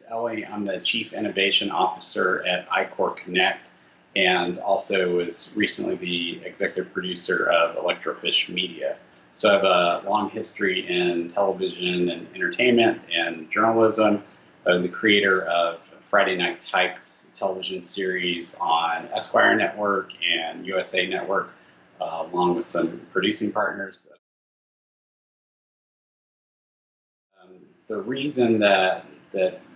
Elley. I'm the Chief Innovation Officer at iCore Connect and also was recently the executive producer of Electrofish Media. So I have a long history in television and entertainment and journalism. I'm the creator of Friday Night Tykes television series on Esquire Network and USA Network, along with some producing partners. The reason that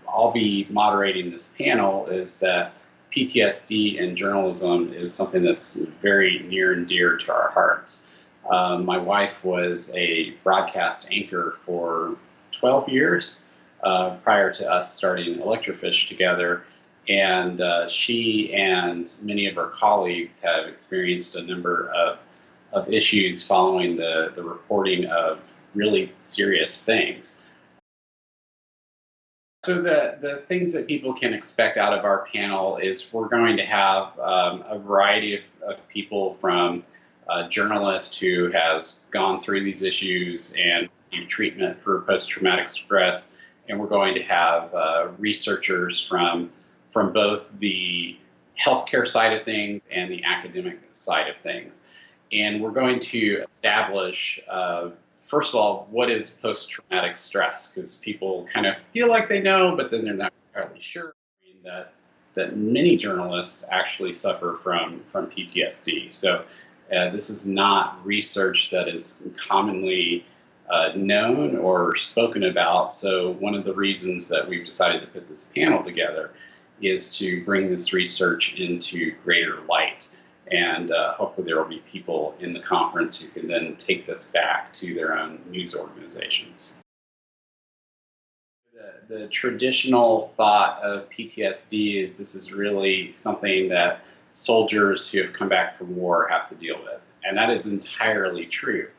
I'll be moderating this panel is that PTSD in journalism is something that's very near and dear to our hearts. My wife was a broadcast anchor for 12 years prior to us starting Electrofish together, and she and many of her colleagues have experienced a number of issues following the reporting of really serious things. So the things that people can expect out of our panel is we're going to have a variety of people, from a journalist who has gone through these issues and received treatment for post-traumatic stress, and we're going to have researchers from both the healthcare side of things and the academic side of things. And we're going to establish first of all, what is post-traumatic stress? Because people kind of feel like they know, but then they're not entirely sure. That many journalists actually suffer from PTSD. So this is not research that is commonly known or spoken about. So one of the reasons that we've decided to put this panel together is to bring this research into greater light. And hopefully there will be people in the conference who can then take this back to their own news organizations. The traditional thought of PTSD is this is really something that soldiers who have come back from war have to deal with. And that is entirely true.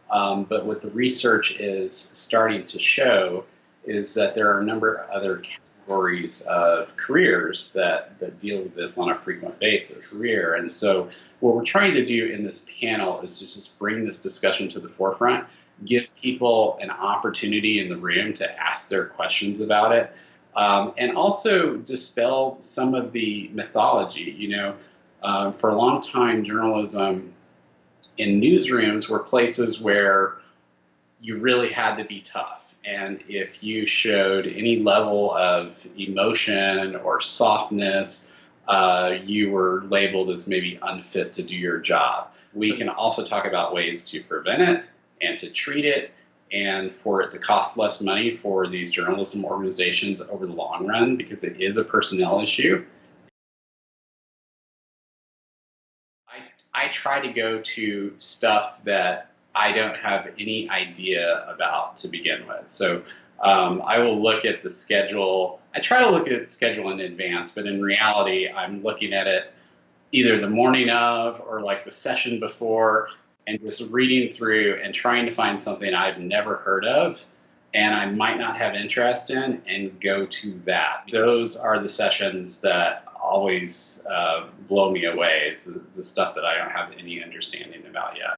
But what the research is starting to show is that there are a number of other categories of careers that deal with this on a frequent basis. And so what we're trying to do in this panel is to just bring this discussion to the forefront, give people an opportunity in the room to ask their questions about it, and also dispel some of the mythology. For a long time, journalism in newsrooms were places where you really had to be tough. And if you showed any level of emotion or softness, you were labeled as maybe unfit to do your job. We can also talk about ways to prevent it and to treat it, and for it to cost less money for these journalism organizations over the long run, because it is a personnel issue. I try to go to stuff that I don't have any idea about to begin with. So I will look at the schedule. I try to look at the schedule in advance, but in reality, I'm looking at it either the morning of or like the session before, and just reading through and trying to find something I've never heard of and I might not have interest in, and go to that. Those are the sessions that always blow me away. It's the stuff that I don't have any understanding about yet.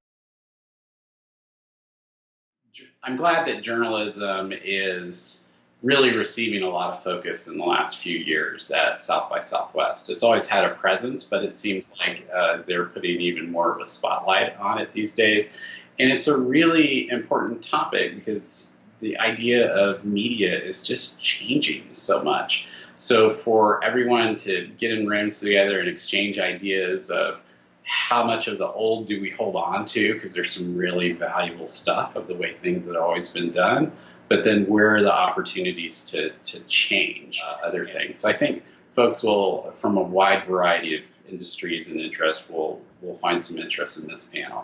I'm glad that journalism is really receiving a lot of focus in the last few years at South by Southwest. It's always had a presence, but it seems like they're putting even more of a spotlight on it these days. And it's a really important topic because the idea of media is just changing so much. So for everyone to get in rooms together and exchange ideas of how much of the old do we hold on to, because there's some really valuable stuff of the way things have always been done, but then where are the opportunities to change other things. So I think folks will, from a wide variety of industries and interests, will find some interest in this panel.